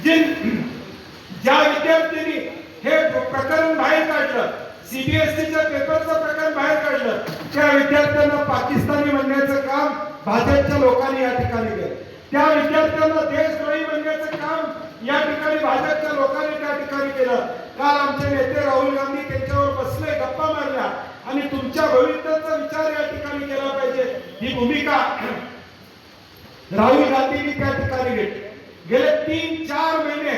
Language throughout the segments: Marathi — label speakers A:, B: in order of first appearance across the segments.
A: ज्या विद्यार्थ्यांनी हे प्रकरण बाहेर काढलं, सीबीएसईच्या पेपरचं प्रकरण बाहेर काढलं, त्या विद्यार्थ्यांना पाकिस्तानी म्हणण्याचं काम भाजपच्या लोकांनी या ठिकाणी केलं. त्या विद्यार्थ्यांना देशद्रोही म्हणण्याचं काम या ठिकाणी भाजपच्या लोकांनी त्या ठिकाणी केलं. काल आमचे नेते राहुल गांधी त्यांच्यावर बसले, गप्पा मारल्या आणि तुमच्या भविष्याचा विचार या ठिकाणी केला पाहिजे ही भूमिका राहुल गांधींनी त्या ठिकाणी घेतली. गेले 3-4 महिने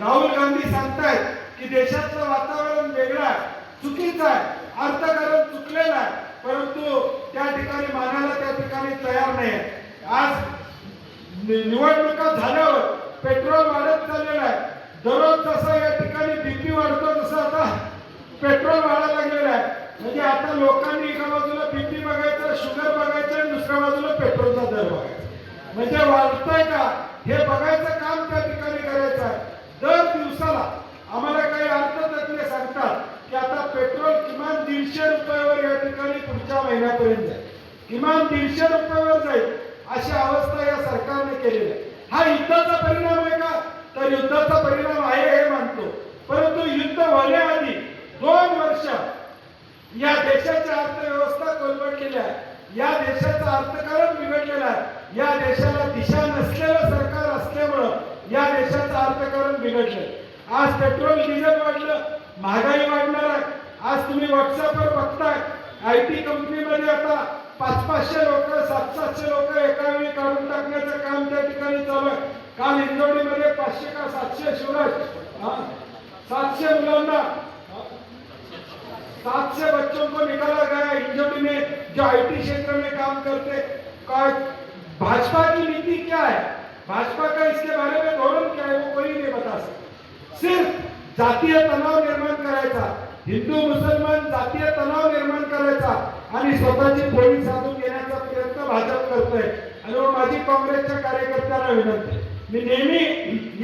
A: राहुल गांधी सांगतायत की देशाचं वातावरण वेगळं आहे, चुकीचं आहे, अर्थकारण चुकलेलं आहे, परंतु त्या ठिकाणी मानायला त्या ठिकाणी तयार नाही. आज निवडणुका झाल्यावर पेट्रोल वाढत चाललेलं आहे. दररोज जसं या ठिकाणी बीपी वाढतो तसं आता पेट्रोल वाढायला लागलेलं आहे. म्हणजे आता लोकांनी एका बाजूला बीपी बघायचं, शुगर बघायचं आणि दुसऱ्या बाजूला पेट्रोलचा दर बघायचा. म्हणजे वाढतंय का हे बघायचं काम त्या ठिकाणी करायचं आहे. दर दिवसाला आम्हाला काही अर्थतज्ञ सांगतात की आता पेट्रोल किमान 150 रुपयावर या ठिकाणी पुढच्या महिन्यापर्यंत जाईल, किमान 150 रुपयावर जाईल अशी अवस्था या सरकारने केलेली आहे. हा युद्धाचा परिणाम आहे का? तर युद्धाचा परिणाम आहे हे मानतो, परंतु युद्ध होण्याआधी 2 वर्ष या देशाची अर्थव्यवस्था कोलमडलेली आहे, या देशाचं अर्थकारण बिघडलेलं आहे, या देशाला दिशा नसलेलं सरकार असल्यामुळं या देशाचं अर्थकारण बिघडलं. आज पेट्रोल डिझेल वाढलं, महागाई वाढणार आहे. आज तुम्ही व्हॉट्सअपवर बघताय IT कंपनीमध्ये आता 500-500 लोक, 700-700 लोक एका वेळी काढून टाकण्याचं काम त्या ठिकाणी चालू आहे. काल इंदोरीमध्ये 500 का 700 शिवराज 700 मुलांना 700 बच्चों को निकाला गया इंदौरी में जो IT क्षेत्र में काम करते. भाजपा की नीति क्या है, भाजपा का इसके बारे में धोरण क्या है, वो कोई नहीं बता सकता. सिर्फ जातीय तणाव निर्माण करायचा, हिंदू मुसलमान जातीय तणाव निर्माण करायचा आणि स्वतःची पोळी साधून घेण्याचा प्रयत्न भाजप करतोय. आणि माझी काँग्रेसच्या कार्यकर्त्यांना विनंती, मी नेहमी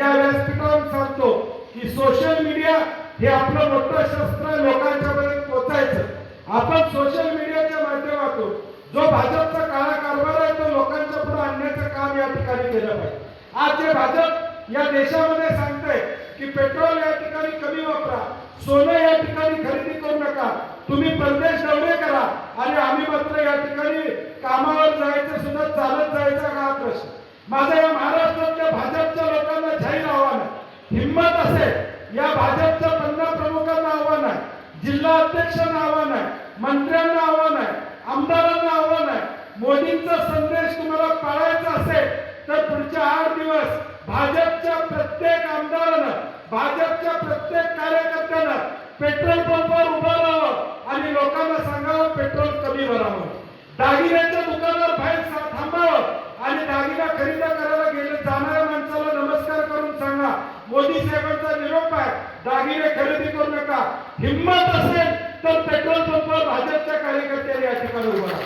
A: या व्यासपीठावर सांगतो की सोशल मीडिया हे आपलं मोठं शस्त्र लोकांच्या पर्यंत पोहोचायचं. आपण सोशल मीडियाच्या माध्यमातून जो भाजपचा काळा कारभार आहे तो लोकांच्या पुढे आणण्याचं काम या ठिकाणी केलं पाहिजे. आज जे भाजप या देशामध्ये सांगतंय की पेट्रोल या ठिकाणी कमी वापरा, सोनं या ठिकाणी खरेदी करू नका, तुम्ही परदेश दौरे करा आणि आम्ही मात्र या ठिकाणी कामावर जायचं सुद्धा चालत जायचा का प्रश्न. माझा या महाराष्ट्रातल्या भाजपच्या लोकांना जाहीर आव्हान आहे, हिंमत असेल या भाजपच्या 15 प्रमुखांना आव्हान आहे, जिल्हा अध्यक्षांना आव्हान आहे, मंत्र्यांना आव्हान आहे, आमदारांना आव्हान आहे. मोदींचा संदेश तुम्हाला पाळायचा असेल तर पुढचे 8 दिवस भाजपच्या प्रत्येक आमदारानं, भाजपच्या प्रत्येक कार्यकर्त्यानं पेट्रोल पंपावर उभं राहावं आणि लोकांना सांगावं पेट्रोल कमी भरावं. दागिन्याच्या दुकानावर बाहेर थांबावं आणि दागिना खरेदी करायला गेले जाणाऱ्या माणसाला नमस्कार करून सांगा मोदी साहेबांचा निरोप आहे, दागिने खरेदी करू नका. हिंमत असेल तर पेट्रोल पंपावर भाजपच्या कार्यकर्त्यांनी या ठिकाणी उभा राहा.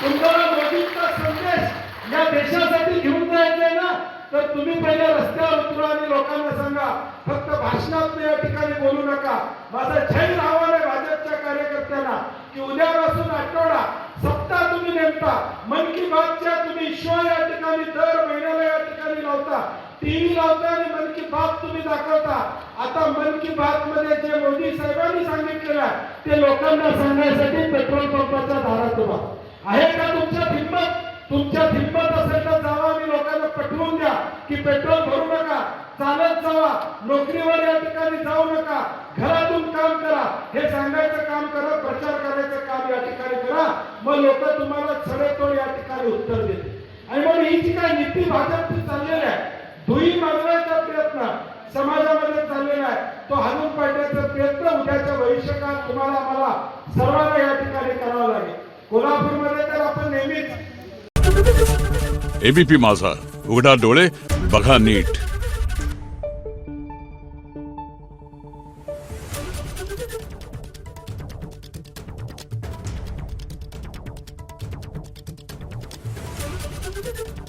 A: तुम्हाला मोदींचा संदेश या देशासाठी घेऊन जायचा ना, तर तुम्ही पहिले रस्त्यावर उतरा आणि लोकांना सांगा, फक्त भाषणात या ठिकाणी बोलू नका. माझं जाहीर आव्हान आहे भाजपच्या कार्यकर्त्यांना की उद्यापासून आठवडा सप्ताह तुम्ही नेमता, मन की बातच्या तुम्ही शो या ठिकाणी दर महिन्याला या ठिकाणी लावता, टीव्ही लावता आणि मन की बात तुम्ही दाखवता. आता मन की बात मध्ये जे मोदी साहेबांनी सांगितलेलं आहे ते लोकांना सांगण्यासाठी पेट्रोल पंपाच्या दारात उभा आहे का तुमच्यात हिंमत? तुमच्यात हिंमत असेल तर जावा आणि लोकांना पटवून द्या की पेट्रोल भरू नका, चालत जावा, नोकरीवर या ठिकाणी जाऊ नका, घरातून काम करा, हे सांगायचं काम करा, प्रचार करायचं काम या ठिकाणी करा. मग लोक तुम्हाला सडेतोड या ठिकाणी उत्तर देतील. आणि म्हणून ही जी काही नीती भाजपची चाललेली आहे, धुई मागवायचा प्रयत्न समाजामध्ये चाललेला आहे, तो हाणून पाडण्याचा प्रयत्न उद्याच्या भविष्यकाळात तुम्हाला मला सर्वांना या ठिकाणी करावा लागेल. कोल्हापूरमध्ये तर आपण नेहमीच
B: एबीपी माझा, उघडा डोळे बघा नीट.
C: Thank you.